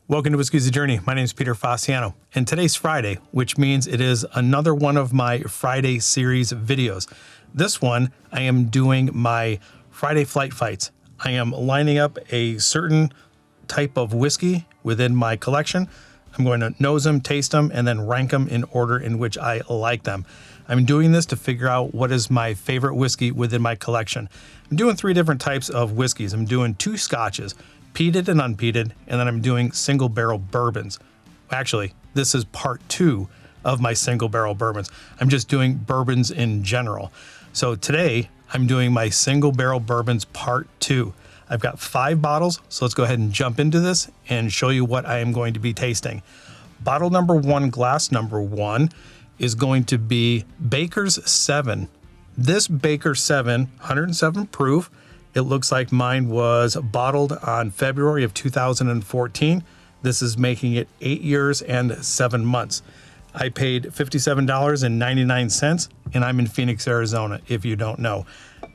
Welcome to Whiskey's Journey. My name is Peter Fasciano, and today's Friday, which means it is another one of my Friday series videos. This one, I am doing my Friday flight fights. I am lining up a certain type of whiskey within my collection. I'm going to nose them, taste them, and then rank them in order in which I like them. I'm doing this to figure out what is my favorite whiskey within my collection. I'm doing 3 different types of whiskeys. I'm doing 2 scotches, peated and unpeated, and then I'm doing single barrel bourbons. Actually, this is part 2 of my single barrel bourbons. I'm just doing bourbons in general. So today I'm doing my single barrel bourbons part 2. I've got 5 bottles, so let's go ahead and jump into this and show you what I am going to be tasting. Bottle number 1, glass number 1 is going to be Baker's 7. This Baker 7, 107 proof. It looks like mine was bottled on February of 2014. This is making it 8 years and 7 months. I paid $57.99, and I'm in Phoenix, Arizona, if you don't know.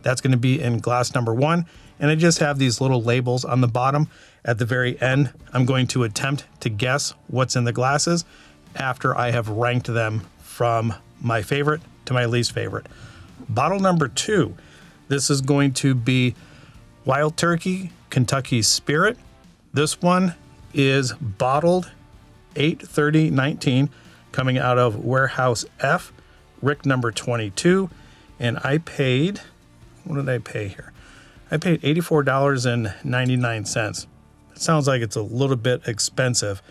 That's going to be in glass number 1, and I just have these little labels on the bottom. At the very end, I'm going to attempt to guess what's in the glasses after I have ranked them from my favorite to my least favorite. Bottle number 2, this is going to be Wild Turkey Kentucky Spirit. This one is bottled 8/30/19, coming out of Warehouse F, Rick number 22, and I paid, what did I pay here? I paid $84.99. It sounds like it's a little bit expensive,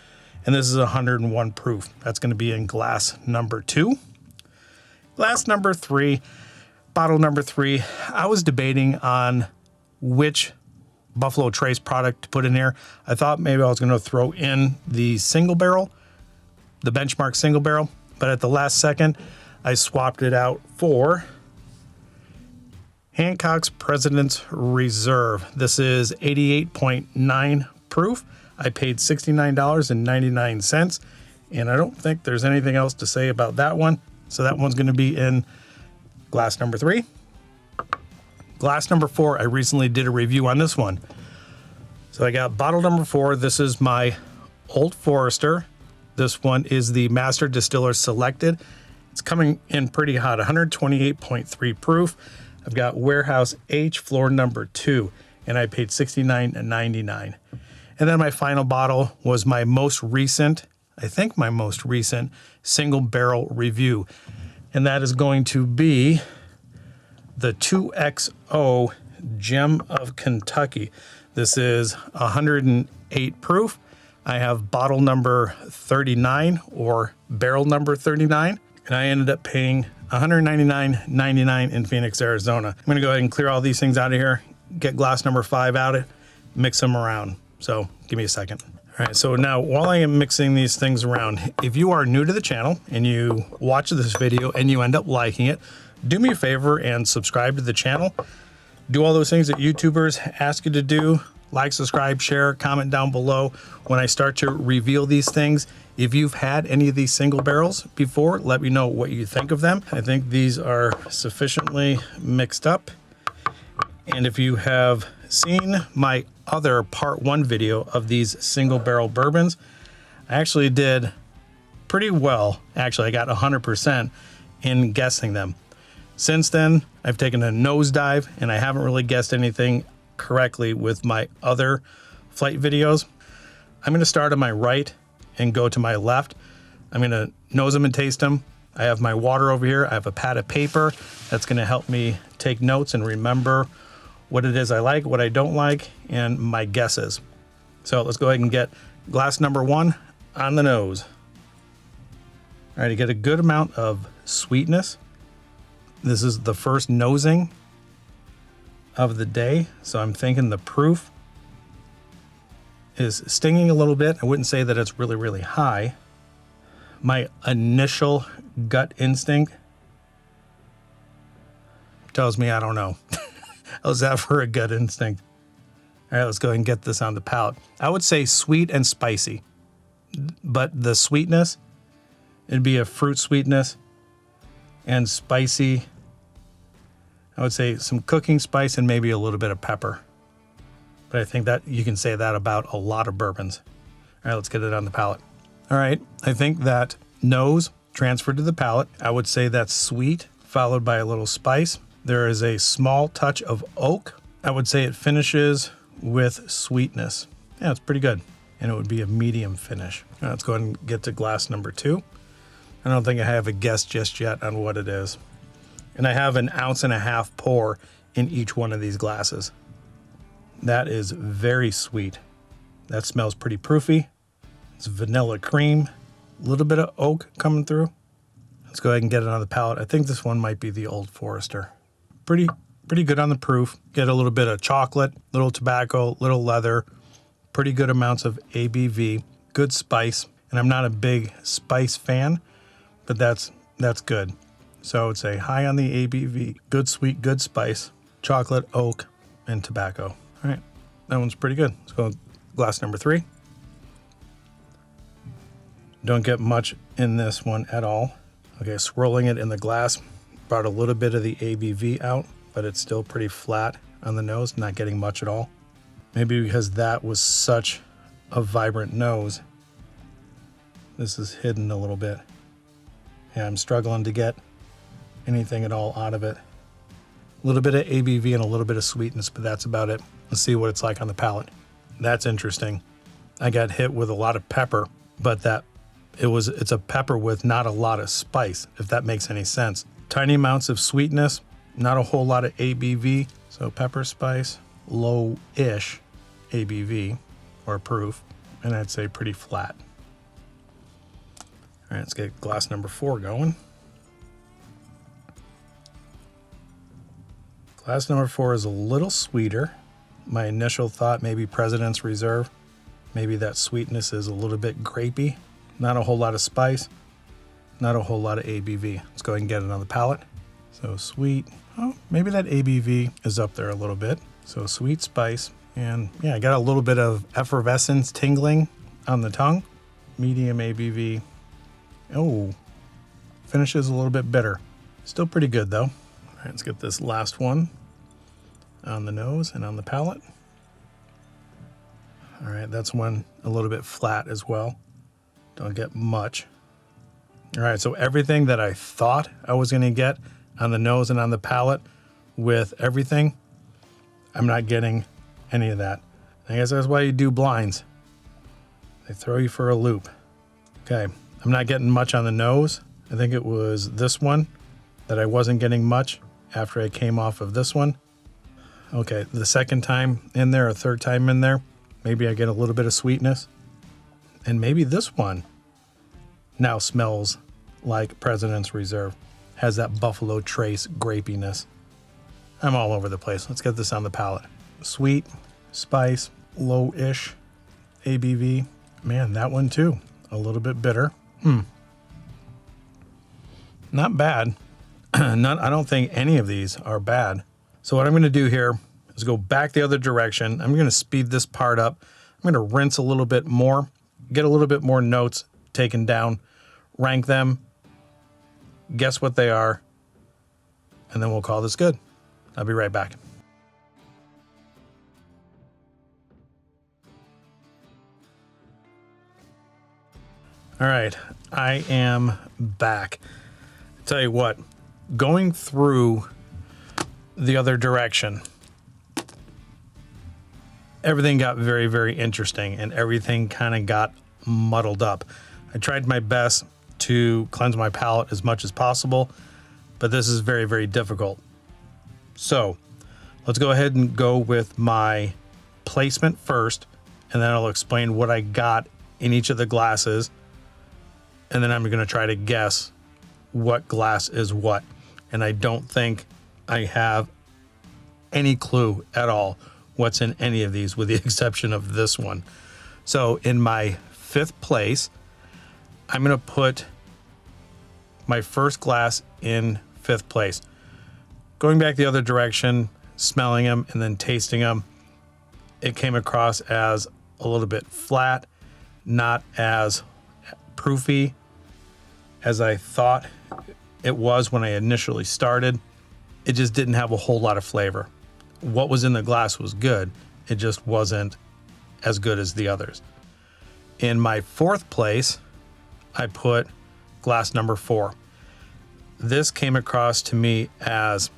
and this is 101 proof. That's going to be in glass number 2. Glass number 3, bottle number 3, I was debating on which Buffalo Trace product to put in here. I thought maybe I was going to throw in the single barrel, the benchmark single barrel, but at the last second, I swapped it out for Hancock's President's Reserve. This is 88.9 proof. I paid $69.99, and I don't think there's anything else to say about that one. So that one's going to be in glass number 3. Glass number 4, I recently did a review on this one. So I got bottle number 4. This is my Old Forester. This one is the Master Distiller Selected. It's coming in pretty hot, 128.3 proof. I've got Warehouse H, floor number 2, and I paid $69.99. And then my final bottle was my most recent, I think my most recent single barrel review. And that is going to be the 2XO Gem of Kentucky. This is 108 proof. I have bottle number 39 or barrel number 39, and I ended up paying $199.99 in Phoenix, Arizona. I'm gonna go ahead and clear all these things out of here, get glass number 5 out, mix them around. So give me a second. All right, so now while I am mixing these things around, if you are new to the channel and you watch this video and you end up liking it, do me a favor and subscribe to the channel. Do all those things that YouTubers ask you to do. Like, subscribe, share, comment down below when I start to reveal these things. If you've had any of these single barrels before, let me know what you think of them. I think these are sufficiently mixed up. And if you have seen my other part 1 video of these single barrel bourbons, I actually did pretty well. Actually, I got 100% in guessing them. Since then, I've taken a nosedive and I haven't really guessed anything correctly with my other flight videos. I'm going to start on my right and go to my left. I'm going to nose them and taste them. I have my water over here. I have a pad of paper that's going to help me take notes and remember what it is I like, what I don't like, and my guesses. So let's go ahead and get glass number 1 on the nose. All right, to get a good amount of sweetness. This is the first nosing of the day, so I'm thinking the proof is stinging a little bit. I wouldn't say that it's really, really high. My initial gut instinct tells me I don't know. How's that for a gut instinct? All right, let's go ahead and get this on the palate. I would say sweet and spicy, but the sweetness, it'd be a fruit sweetness, and spicy, I would say some cooking spice and maybe a little bit of pepper. But I think that you can say that about a lot of bourbons. All right, let's get it on the palate. All right, I think that nose transferred to the palate. I would say that's sweet, followed by a little spice. There is a small touch of oak. I would say it finishes with sweetness. Yeah, it's pretty good. And it would be a medium finish. All right, let's go ahead and get to glass number 2. I don't think I have a guess just yet on what it is. And I have an 1.5 ounce pour in each one of these glasses. That is very sweet. That smells pretty proofy. It's vanilla cream, a little bit of oak coming through. Let's go ahead and get it on the palate. I think this one might be the Old Forester. Pretty good on the proof. Get a little bit of chocolate, little tobacco, little leather, pretty good amounts of ABV, good spice. And I'm not a big spice fan, but that's good. So I would say high on the ABV, good sweet, good spice, chocolate, oak, and tobacco. All right, that one's pretty good. Let's go glass number 3. Don't get much in this one at all. Okay, swirling it in the glass brought a little bit of the ABV out, but it's still pretty flat on the nose, not getting much at all. Maybe because that was such a vibrant nose, this is hidden a little bit. Yeah, I'm struggling to get anything at all out of it. A little bit of ABV and a little bit of sweetness, but that's about it. Let's see what it's like on the palate. That's interesting. I got hit with a lot of pepper, but it's a pepper with not a lot of spice, if that makes any sense. Tiny amounts of sweetness, not a whole lot of ABV. So pepper spice, low-ish ABV or proof, and I'd say pretty flat. All right, let's get glass number 4 going. Glass number 4 is a little sweeter. My initial thought, maybe President's Reserve. Maybe that sweetness is a little bit grapey. Not a whole lot of spice. Not a whole lot of ABV. Let's go ahead and get it on the palate. So sweet. Oh, maybe that ABV is up there a little bit. So sweet spice. And yeah, I got a little bit of effervescence tingling on the tongue. Medium ABV. Oh, finishes a little bit bitter. Still pretty good though. All right, let's get this last one on the nose and on the palate. All right, that's one a little bit flat as well. Don't get much. All right, so everything that I thought I was gonna get on the nose and on the palate with everything, I'm not getting any of that. I guess that's why you do blinds. They throw you for a loop. Okay, I'm not getting much on the nose. I think it was this one that I wasn't getting much after I came off of this one. Okay, the second time in there or third time in there, maybe I get a little bit of sweetness. And maybe this one now smells like President's Reserve. Has that Buffalo Trace grapiness. I'm all over the place. Let's get this on the palate. Sweet, spice, low-ish ABV. Man, that one too. A little bit bitter. Not bad. I don't think any of these are bad. So what I'm going to do here is go back the other direction. I'm going to speed this part up. I'm going to rinse a little bit more, get a little bit more notes taken down, rank them, guess what they are, and then we'll call this good. I'll be right back. All right, I am back. Tell you what, going through the other direction, everything got very, very interesting and everything kind of got muddled up. I tried my best to cleanse my palate as much as possible, but this is very, very difficult. So let's go ahead and go with my placement first, and then I'll explain what I got in each of the glasses. And then I'm going to try to guess what glass is what. And I don't think I have any clue at all what's in any of these, with the exception of this one. So in my 5th place, I'm going to put my first glass in 5th place. Going back the other direction, smelling them and then tasting them, it came across as a little bit flat, not as proofy as I thought it was when I initially started. It just didn't have a whole lot of flavor. What was in the glass was good. It just wasn't as good as the others. In my fourth place, I put glass number 4. This came across to me as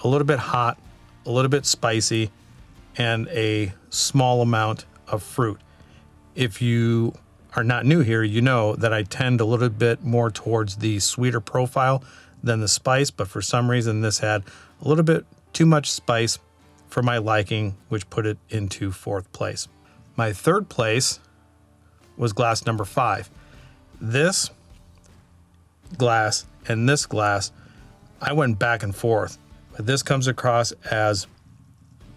a little bit hot, a little bit spicy, and a small amount of fruit. If you are not new here, you know that I tend a little bit more towards the sweeter profile than the spice, but for some reason this had a little bit too much spice for my liking, which put it into fourth place. My third place was glass number 5. This glass and this glass, I went back and forth, but this comes across as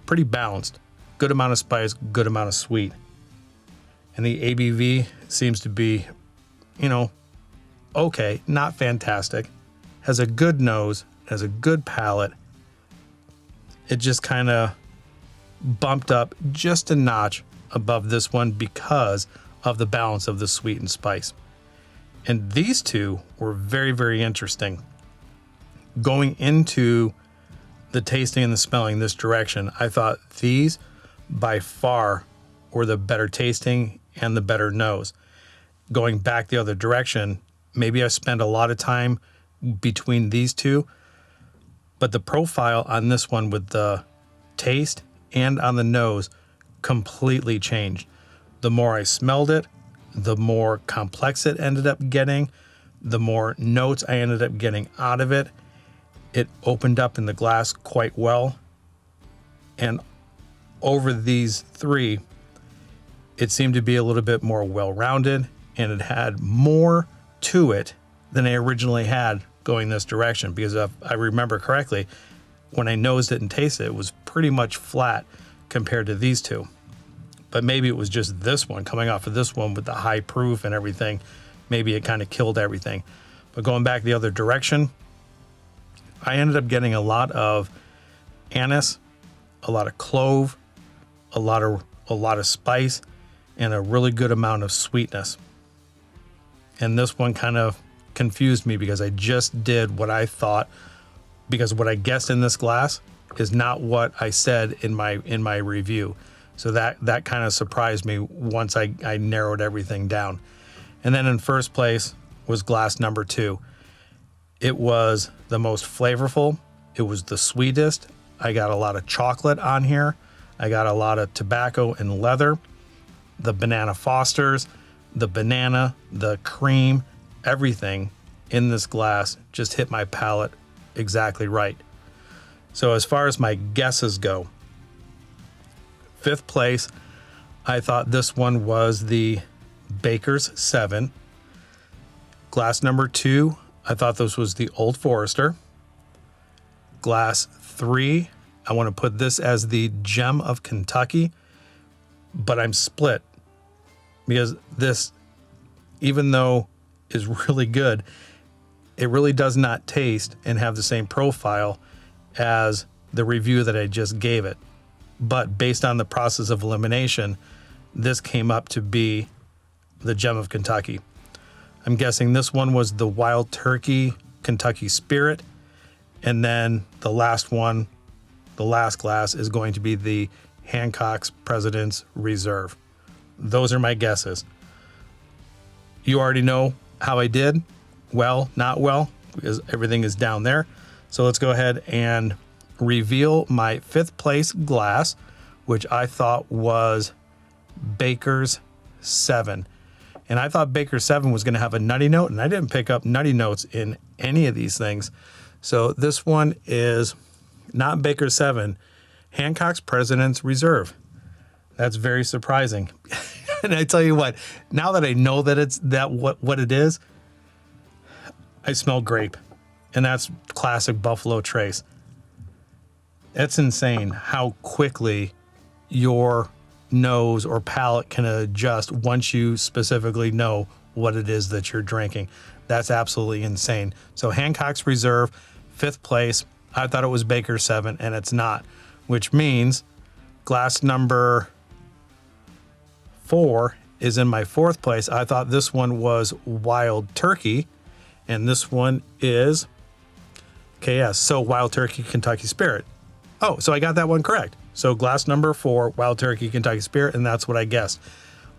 pretty balanced. Good amount of spice, good amount of sweet. And the ABV seems to be, okay, not fantastic. Has a good nose, has a good palate. It just kind of bumped up just a notch above this one because of the balance of the sweet and spice. And these two were very, very interesting. Going into the tasting and the smelling this direction, I thought these by far were the better tasting and the better nose. Going back the other direction, maybe I spent a lot of time between these two, but the profile on this one with the taste and on the nose completely changed. The more I smelled it, the more complex it ended up getting, the more notes I ended up getting out of it. It opened up in the glass quite well. And over these three, it seemed to be a little bit more well-rounded, and it had more to it than I originally had going this direction. Because if I remember correctly, when I nosed it and tasted it, it was pretty much flat compared to these two. But maybe it was just this one, coming off of this one with the high proof and everything. Maybe it kind of killed everything. But going back the other direction, I ended up getting a lot of anise, a lot of clove, a lot of spice, and a really good amount of sweetness. And this one kind of confused me because I just did what I thought, because what I guessed in this glass is not what I said in my review. So that kind of surprised me once I narrowed everything down. And then in first place was glass number 2. It was the most flavorful. It was the sweetest. I got a lot of chocolate on here. I got a lot of tobacco and leather. The banana Fosters, the banana, the cream, everything in this glass just hit my palate exactly right. So as far as my guesses go, fifth place, I thought this one was the Baker's 7. Glass number 2, I thought this was the Old Forester. Glass 3, I want to put this as the Gem of Kentucky, but I'm split because this, even though is really good, it really does not taste and have the same profile as the review that I just gave it. But based on the process of elimination, this came up to be the Gem of Kentucky. I'm guessing this one was the Wild Turkey Kentucky Spirit. And then the last one, the last glass, is going to be the Hancock's President's Reserve. Those are my guesses. You already know how I did. Well, not well, because everything is down there. So let's go ahead and reveal my fifth place glass, which I thought was Baker's 7. And I thought Baker's 7 was going to have a nutty note, and I didn't pick up nutty notes in any of these things. So this one is not Baker's 7, Hancock's President's Reserve. That's very surprising. And I tell you what, now that I know that it's that what it is, I smell grape. And that's classic Buffalo Trace. It's insane how quickly your nose or palate can adjust once you specifically know what it is that you're drinking. That's absolutely insane. So Hancock's Reserve, fifth place. I thought it was Baker's 7, and it's not, which means glass number 4 is in my fourth place. I thought this one was Wild Turkey, and this one is KS. So Wild Turkey Kentucky Spirit. Oh, so I got that one correct. So glass number 4, Wild Turkey Kentucky Spirit, and that's what I guessed.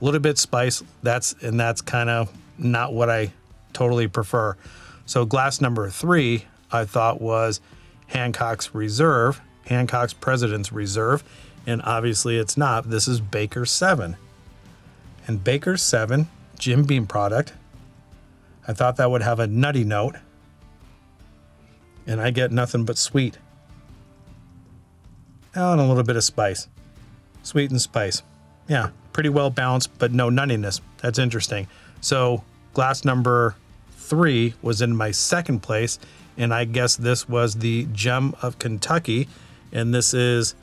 A little bit spice. That's kind of not what I totally prefer. So glass number 3, I thought was Hancock's Reserve, Hancock's President's Reserve, and obviously it's not. This is Baker's 7. And Baker's 7, Jim Beam product, I thought that would have a nutty note, and I get nothing but sweet. Oh, and a little bit of spice. Sweet and spice. Yeah, pretty well balanced, but no nuttiness. That's interesting. So glass number 3 was in my second place, and I guess this was the Gem of Kentucky, and this is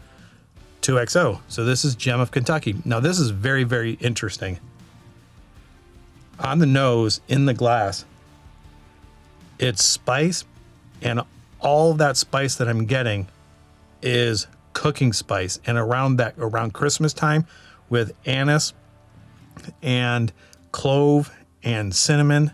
2XO. So this is Gem of Kentucky. Now this is very, very interesting. On the nose, in the glass, it's spice, and all of that spice that I'm getting is cooking spice. And around Christmas time, with anise and clove and cinnamon,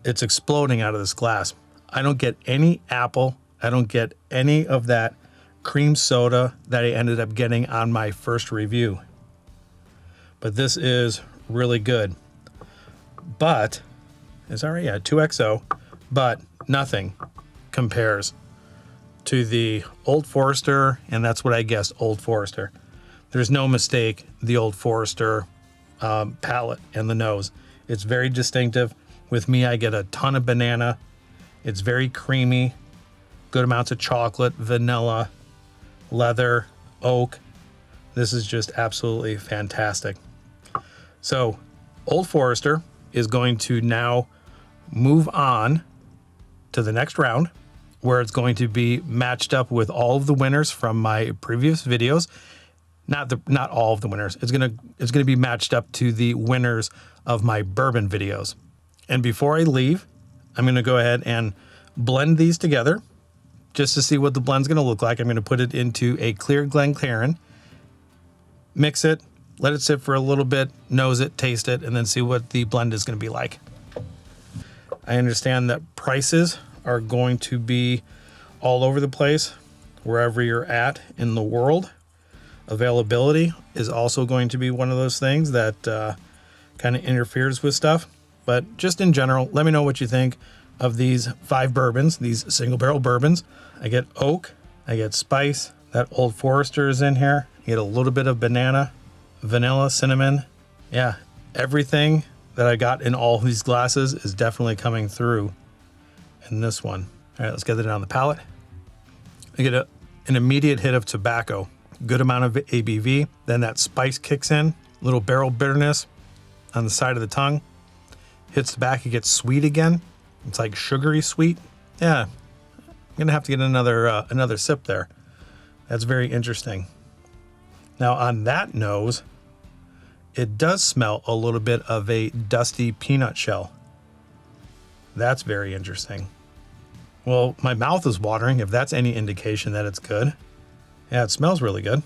it's exploding out of this glass. I don't get any apple. I don't get any of that cream soda that I ended up getting on my first review. But this is really good. But, is that right? Yeah, 2XO. But nothing compares to the Old Forester, and that's what I guessed, Old Forester. There's no mistake, the Old Forester palate and the nose. It's very distinctive. With me, I get a ton of banana. It's very creamy, good amounts of chocolate, vanilla, leather, oak. This is just absolutely fantastic. So Old Forester is going to now move on to the next round, where it's going to be matched up with all of the winners from my previous videos. Not all of the winners. It's gonna be matched up to the winners of my bourbon videos. And before I leave, I'm gonna go ahead and blend these together just to see what the blend's gonna look like. I'm gonna put it into a clear Glencairn, mix it, let it sit for a little bit, nose it, taste it, and then see what the blend is gonna be like. I understand that prices are going to be all over the place wherever you're at in the world. Availability is also going to be one of those things that kind of interferes with stuff. But just in general, let me know what you think of these 5 bourbons, these single barrel bourbons. I get oak, I get spice, that Old Forester is in here. I get a little bit of banana, vanilla, cinnamon. Yeah, everything that I got in all these glasses is definitely coming through in this one. All right, let's get it on the palate. I get an immediate hit of tobacco, good amount of ABV. Then that spice kicks in, little barrel bitterness on the side of the tongue. Hits the back, it gets sweet again. It's like sugary sweet. Yeah, I'm gonna have to get another sip there. That's very interesting. Now on that nose, it does smell a little bit of a dusty peanut shell. That's very interesting. Well, my mouth is watering, if that's any indication that it's good. Yeah, it smells really good.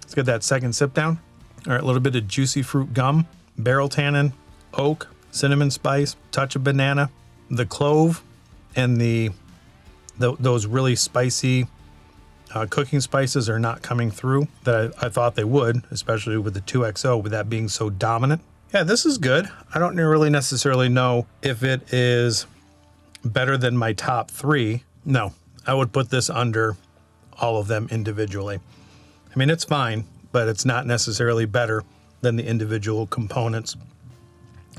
Let's get that second sip down. All right, a little bit of juicy fruit gum, barrel tannin, oak, cinnamon spice, touch of banana, the clove, and those really spicy cooking spices are not coming through that I thought they would, especially with the 2XO, with that being so dominant. Yeah, this is good. I don't really necessarily know if it is better than my top 3. No, I would put this under all of them individually. I mean, it's fine, but it's not necessarily better than the individual components.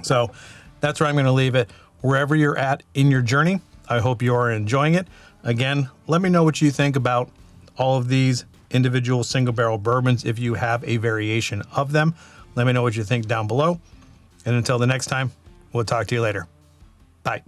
So that's where I'm going to leave it. Wherever you're at in your journey, I hope you are enjoying it. Again, let me know what you think about all of these individual single barrel bourbons. If you have a variation of them, let me know what you think down below. And until the next time, we'll talk to you later. Bye.